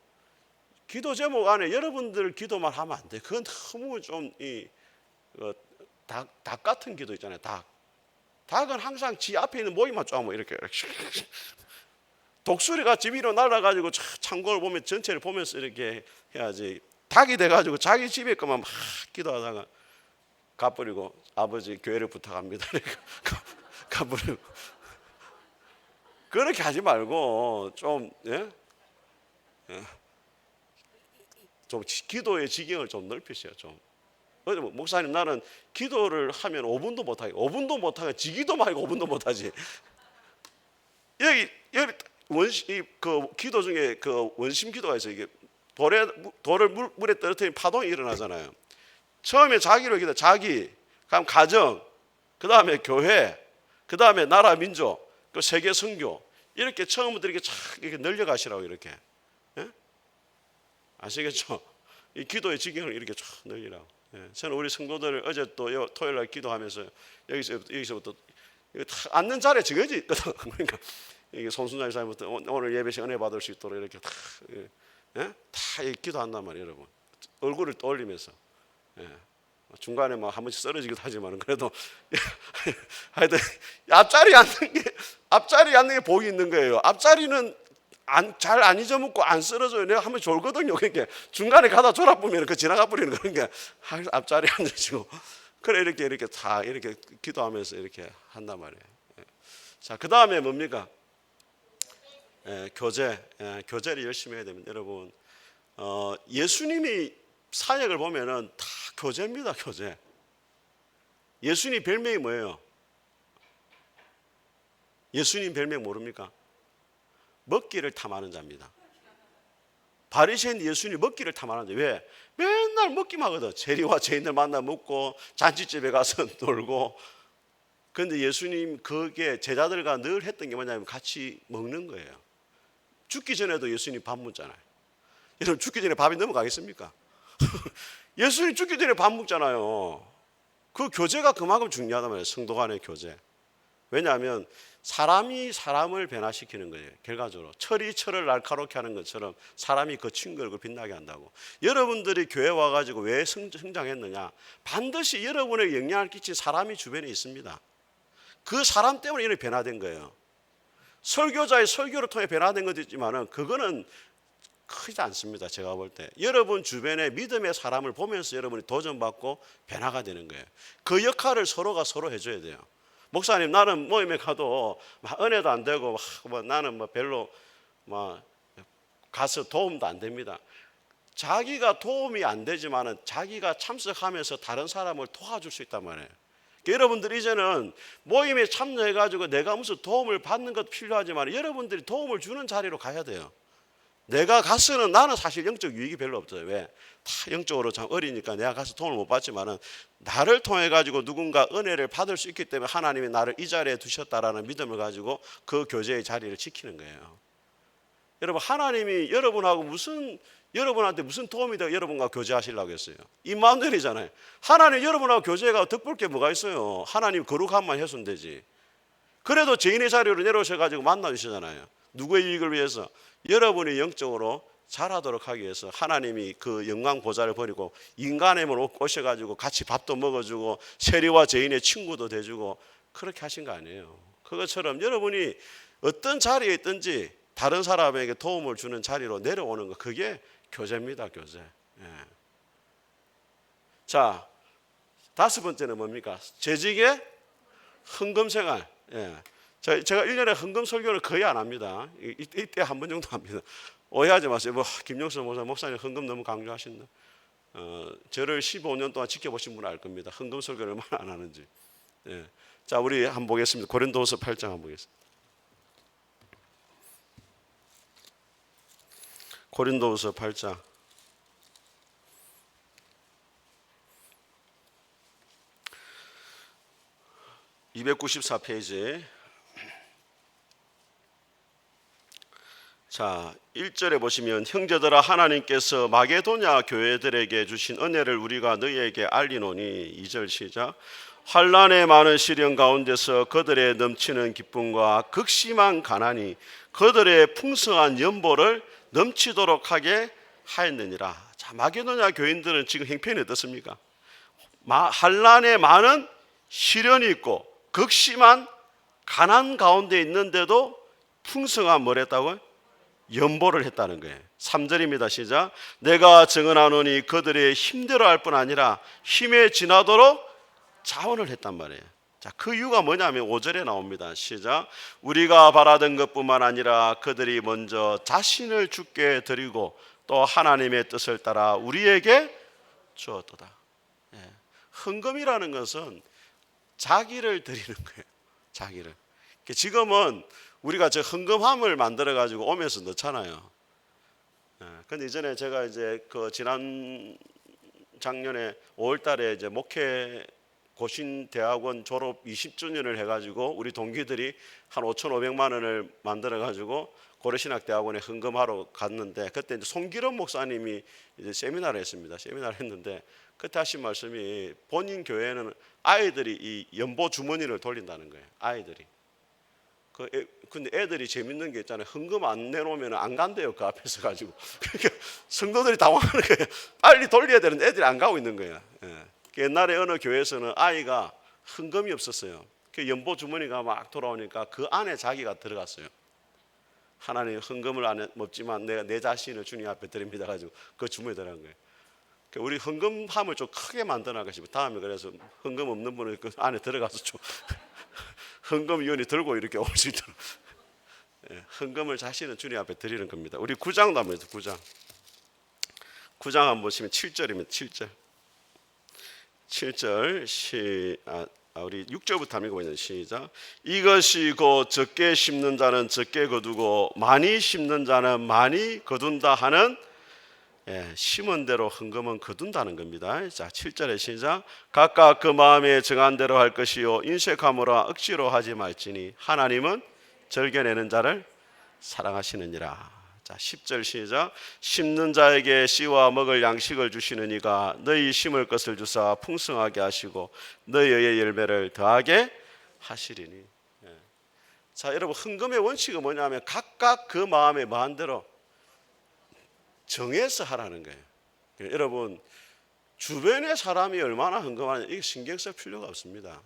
기도 제목 안에 여러분들 기도만 하면 안 돼. 그건 너무 좀 닭 같은 기도 있잖아요. 닭은 항상 지 앞에 있는 모이만 쪼면 이렇게 독수리가 집 위로 날아가지고 창고를 보면 전체를 보면서 이렇게 해야지. 닭이 돼가지고 자기 집에 것만 막 기도하다가 가버리고 아버지 교회를 부탁합니다. 가버리고 그렇게 하지 말고 좀 기도의 지경을 좀 넓히세요. 좀. 목사님 나는 기도를 하면 5분도 못하게 지기도 말고 5분도 못하지. 여기 그 기도 중에 그 원심 기도가 있어요. 이게 돌을 물에 떨어뜨리면 파동이 일어나잖아요. 처음에 자기로 기도, 그다음 가정, 그 다음에 교회, 그 다음에 나라 민족, 그 세계 선교 이렇게 처음부터 이렇게 늘려가시라고 이렇게. 아시겠죠? 이 기도의 지경을 이렇게 쫙 늘리라고. 저는 우리 성도들 어제 또 토요일 날 기도하면서 여기서부터 이거 다 앉는 자리에 정해져 있거든. 그러니까 이게 손순자 이사님부터 오늘 예배 시간 은혜 받을 수 있도록 이렇게 다 기도한단 말이에요, 여러분. 얼굴을 떠올리면서. 중간에 뭐 한 번씩 쓰러지기도 하지만 그래도 하여튼 앞자리 앉는 게 복이 있는 거예요. 앞자리는 잘 안 잊어먹고 안 쓰러져요. 내가 한번 졸거든요. 그러니까 중간에 가다 졸아보면 그 지나가 버리는 그러니까 앞자리에 앉으시고 그래 이렇게 다 이렇게 기도하면서 이렇게 한단 말이에요. 자, 그 다음에 뭡니까? 교제를 열심히 해야 됩니다. 여러분 예수님이 사역을 보면은 다 교제입니다. 교제. 예수님 별명이 뭐예요? 예수님 별명 모릅니까? 먹기를 탐하는 자입니다. 바리새인 예수님 먹기를 탐하는 자. 왜? 맨날 먹기만 하거든. 세리와 죄인들 만나 먹고 잔치집에 가서 놀고. 그런데 예수님 그게 제자들과 늘 했던 게 뭐냐면 같이 먹는 거예요. 죽기 전에도 예수님 밥 먹잖아요. 여러분 죽기 전에 밥이 넘어가겠습니까? 예수님 죽기 전에 밥 먹잖아요. 그 교제가 그만큼 중요하단 말이에요. 성도 간의 교제. 왜냐하면 사람이 사람을 변화시키는 거예요. 결과적으로 철이 철을 날카롭게 하는 것처럼 사람이 거친 걸 빛나게 한다고. 여러분들이 교회 와가지고 왜 성장했느냐? 반드시 여러분에게 영향을 끼친 사람이 주변에 있습니다. 그 사람 때문에 이렇게 변화된 거예요. 설교자의 설교를 통해 변화된 것도 있지만은 그거는 크지 않습니다. 제가 볼 때 여러분 주변에 믿음의 사람을 보면서 여러분이 도전받고 변화가 되는 거예요. 그 역할을 서로가 서로 해줘야 돼요. 목사님 나는 모임에 가도 은혜도 안 되고 나는 별로 가서 도움도 안 됩니다. 자기가 도움이 안 되지만은 자기가 참석하면서 다른 사람을 도와줄 수 있단 말이에요. 여러분들 이제는 모임에 참여해가지고 내가 무슨 도움을 받는 것도 필요하지만 여러분들이 도움을 주는 자리로 가야 돼요. 내가 가서는 나는 사실 영적 유익이 별로 없어요. 왜? 다 영적으로 참 어리니까 내가 가서 도움을 못 받지만은 나를 통해 가지고 누군가 은혜를 받을 수 있기 때문에 하나님이 나를 이 자리에 두셨다라는 믿음을 가지고 그 교제의 자리를 지키는 거예요. 여러분 하나님이 여러분한테 무슨 도움이 되고 여러분과 교제하시려고 했어요? 임마누엘이잖아요. 하나님 여러분하고 교제가 득볼 게 뭐가 있어요? 하나님 거룩함만 해소는 되지. 그래도 죄인의 자리로 내려오셔가지고 만나주시잖아요. 누구의 유익을 위해서? 여러분이 영적으로 자라도록 하기 위해서 하나님이 그 영광 보좌를 버리고 인간의 몸으로 오셔가지고 같이 밥도 먹어주고 세리와 죄인의 친구도 돼주고 그렇게 하신 거 아니에요. 그것처럼 여러분이 어떤 자리에 있든지 다른 사람에게 도움을 주는 자리로 내려오는 거, 그게 교제입니다. 교제. 예. 자, 5번째는 뭡니까? 재직의 헌금생활. 예. 제가 1년에 헌금 설교를 거의 안 합니다. 이때 한 번 정도 합니다. 오해하지 마세요. 김영선 목사님 헌금 너무 강조하신다. 저를 15년 동안 지켜보신 분은 알 겁니다. 헌금 설교를 얼마나 안 하는지. 예. 자, 우리 한번 보겠습니다. 고린도후서 8장 한번 보겠습니다. 고린도후서 8장. 294페이지. 자, 1절에 보시면 형제들아 하나님께서 마게도냐 교회들에게 주신 은혜를 우리가 너희에게 알리노니 2절 시작. 환난의 많은 시련 가운데서 그들의 넘치는 기쁨과 극심한 가난이 그들의 풍성한 연보를 넘치도록 하게 하였느니라. 자, 마게도냐 교인들은 지금 형편이 어떻습니까? 환난의 많은 시련이 있고 극심한 가난 가운데 있는데도 풍성한 뭘 했다고요? 연보를 했다는 거예요. 3절입니다. 시작. 내가 증언하노니 그들의 힘들어할 뿐 아니라 힘에 지나도록 자원을 했단 말이에요. 자, 그 이유가 뭐냐면 5절에 나옵니다. 시작. 우리가 바라던 것뿐만 아니라 그들이 먼저 자신을 주께 드리고 또 하나님의 뜻을 따라 우리에게 주었도다. 예. 헌금이라는 것은 자기를 드리는 거예요. 자기를. 지금은 우리가 저 헌금함을 만들어 가지고 오면서 넣잖아요. 근데 이전에 제가 이제 그 지난 작년에 5월달에 이제 목회 고신대학원 졸업 20주년을 해가지고 우리 동기들이 한 5,500만 원을 만들어 가지고 고려신학대학원에 헌금하러 갔는데 그때 이제 송기름 목사님이 이제 세미나를 했습니다. 세미나를 했는데 그때 하신 말씀이 본인 교회는 아이들이 이 연보 주머니를 돌린다는 거예요. 아이들이. 근데 애들이 재밌는 게 있잖아요. 헌금 안 내놓으면 안 간대요. 그 앞에서 가지고. 그러니까 성도들이 당황하는 거예요. 빨리 돌려야 되는데 애들이 안 가고 있는 거예요. 예. 옛날에 어느 교회에서는 아이가 헌금이 없었어요. 그 연보 주머니가 막 돌아오니까 그 안에 자기가 들어갔어요. 하나님 헌금을 안 먹지만 내가 내 자신을 주님 앞에 드립니다 가지고 그 주머니에 들어간 거예요. 우리 헌금함을 좀 크게 만들어나가 싶어요. 다음에 그래서 헌금 없는 분은 그 안에 들어가서 좀 헌금위원이 들고 이렇게 올 수 있도록. 헌금을 자신은 주님 앞에 드리는 겁니다. 우리 9장도 한번 해서 9장. 9장 한번 보시면 7절입니다. 7절. 7절 우리 6절부터 한번 읽어보겠습니다. 시작. 이것이 곧 적게 심는 자는 적게 거두고 많이 심는 자는 많이 거둔다 하는, 심은 대로 헌금은 거둔다는 겁니다. 자, 7절에 시작. 각각 그 마음에 정한 대로 할 것이요 인색함으로 억지로 하지 말지니 하나님은 절개내는 자를 사랑하시느니라. 자, 10절 시작. 심는 자에게 씨와 먹을 양식을 주시는 이가 너희 심을 것을 주사 풍성하게 하시고 너희의 열매를 더하게 하시리니. 자, 여러분, 헌금의 원칙은 뭐냐면 각각 그 마음에 마음 대로 정해서 하라는 거예요. 여러분, 주변의 사람이 얼마나 헌금하느냐 이게 신경 쓸 필요가 없습니다.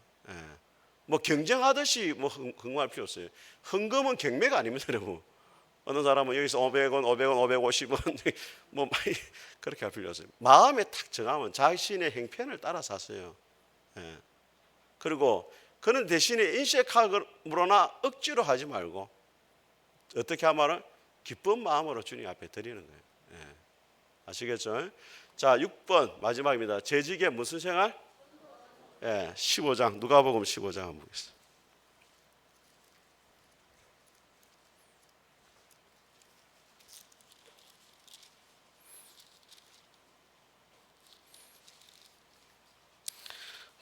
뭐 경쟁하듯이 뭐 헌금할 필요 없어요. 헌금은 경매가 아닙니다, 여러분. 어느 사람은 여기서 500원, 500원, 550원 뭐 많이 그렇게 할 필요 없어요. 마음에 탁 정하면 자신의 행편을 따라서 하세요. 그리고 그는 대신에 인색함으로나 억지로 하지 말고 어떻게 하면 기쁜 마음으로 주님 앞에 드리는 거예요. 아시겠죠? 자, 6번 마지막입니다. 재직의 무슨 생활? 15장 누가복음 15장 한번 보겠습니다.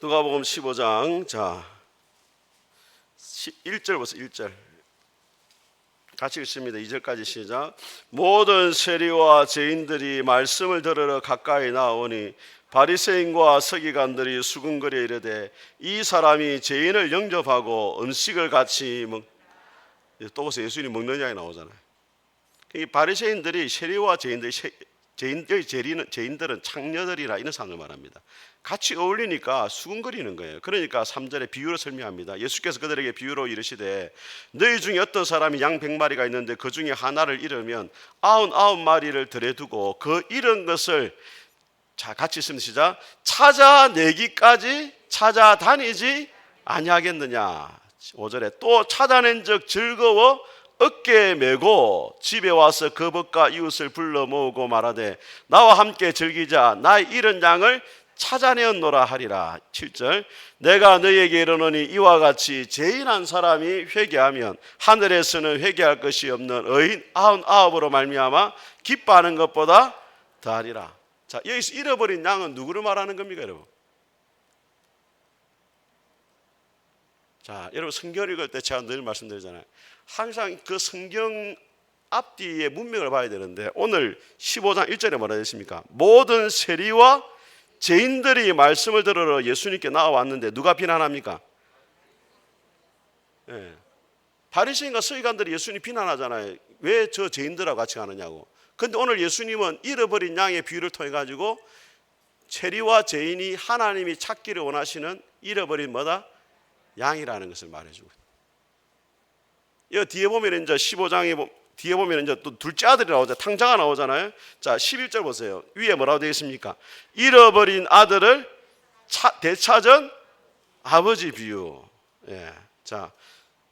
누가복음 15장 자 1절 보세요. 1절 같이 읽습니다. 2절까지 시작. 모든 세리와 죄인들이 말씀을 들으러 가까이 나오니 바리새인과 서기관들이 수군거려 이르되 이 사람이 죄인을 영접하고 음식을 같이 또 보세요. 예수님이 먹는 이야기 나오잖아요. 이 바리새인들이 세리와 죄인들은 창녀들이라 이런 사람을 말합니다. 같이 어울리니까 수군거리는 거예요. 그러니까 3절에 비유로 설명합니다. 예수께서 그들에게 비유로 이르시되 너희 중에 어떤 사람이 양 100마리가 있는데 그 중에 하나를 잃으면 99마리를 들여 두고 그 잃은 것을 자 같이 있으면 시작. 찾아내기까지 찾아다니지 아니하겠느냐. 5절에 또 찾아낸 적 즐거워 어깨에 메고 집에 와서 그 벗과 이웃을 불러 모으고 말하되 나와 함께 즐기자. 나의 잃은 양을 찾아내었노라 하리라. 7절 내가 너희에게 이르노니 이와 같이 죄인 한 사람이 회개하면 하늘에서는 회개할 것이 없는 의인 99으로 말미암아 기뻐하는 것보다 더하리라. 자, 여기서 잃어버린 양은 누구를 말하는 겁니까, 여러분? 자, 여러분 성경 읽을 때 제가 늘 말씀드리잖아요. 항상 그 성경 앞뒤의 문맥을 봐야 되는데 오늘 15장 1절에 뭐라 했습니까? 모든 세리와 죄인들이 말씀을 들으러 예수님께 나와왔는데 누가 비난합니까? 바리새인과 서기관들이 예수님 비난하잖아요. 왜 저 죄인들하고 같이 가느냐고. 그런데 오늘 예수님은 잃어버린 양의 비유를 통해 가지고 세리와 죄인이 하나님이 찾기를 원하시는 잃어버린 뭐다? 양이라는 것을 말해주고. 이 뒤에 보면 이제 15장에 뒤에 보면 이제 또 둘째 아들이 나오잖아요. 탕자가 나오잖아요. 자, 11절 보세요. 위에 뭐라고 되어 있습니까? 잃어버린 아들을 되찾은 아버지 비유. 자,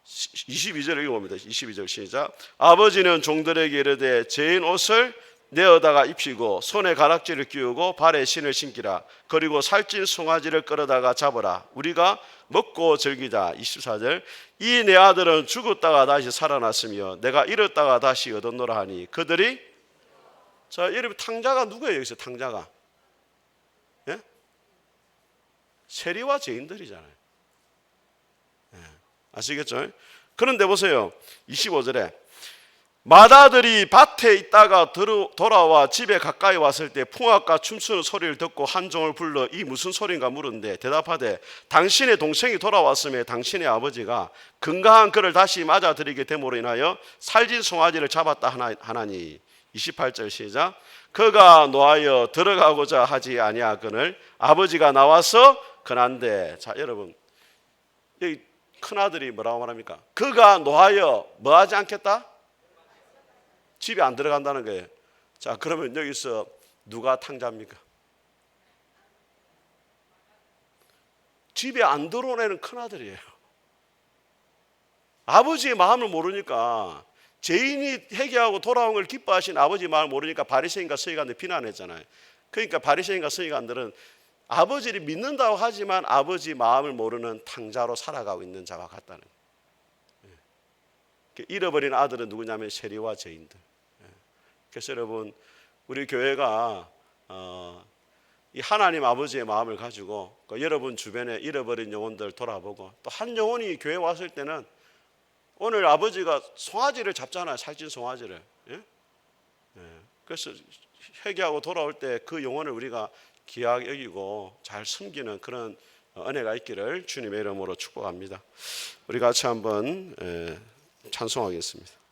22절 읽어봅니다. 22절 시작. 아버지는 종들에게 이르되 죄인 옷을 내어다가 입히고 손에 가락지를 끼우고 발에 신을 신기라. 그리고 살찐 송아지를 끌어다가 잡으라. 우리가 먹고 즐기자. 24절 이 내 아들은 죽었다가 다시 살아났으며 내가 잃었다가 다시 얻었노라 하니 그들이. 자, 여러분 탕자가 누구예요? 여기서 탕자가 세리와 죄인들이잖아요. 아시겠죠? 그런데 보세요. 25절에 맏아들이 밭에 있다가 돌아와 집에 가까이 왔을 때 풍악과 춤추는 소리를 듣고 한 종을 불러 이 무슨 소리인가 물었는데 대답하되 당신의 동생이 돌아왔음에 당신의 아버지가 건강한 그를 다시 맞아들이게 됨으로 인하여 살진 송아지를 잡았다 하나니. 28절 시작. 그가 노하여 들어가고자 하지 아니하거늘 아버지가 나와서 건한대. 자, 여러분 여기 큰아들이 뭐라고 말합니까? 그가 노하여 뭐 하지 않겠다? 집에 안 들어간다는 거예요. 자, 그러면 여기서 누가 탕자입니까? 집에 안 들어오는 큰아들이에요. 아버지의 마음을 모르니까 죄인이 회개하고 돌아온 걸 기뻐하신 아버지 마음을 모르니까 바리새인과 서기관들 비난했잖아요. 그러니까 바리새인과 서기관들은 아버지를 믿는다고 하지만 아버지 마음을 모르는 탕자로 살아가고 있는 자와 같다는 거예요. 잃어버린 아들은 누구냐면 세리와 죄인들. 그래서 여러분, 우리 교회가 이 하나님 아버지의 마음을 가지고 여러분 주변에 잃어버린 영혼들 돌아보고, 또 한 영혼이 교회 왔을 때는 오늘 아버지가 송아지를 잡잖아요. 살찐 송아지를. 그래서 회개하고 돌아올 때 그 영혼을 우리가 귀하게 여기고 잘 섬기는 그런 은혜가 있기를 주님의 이름으로 축복합니다. 우리 같이 한번 찬송하겠습니다.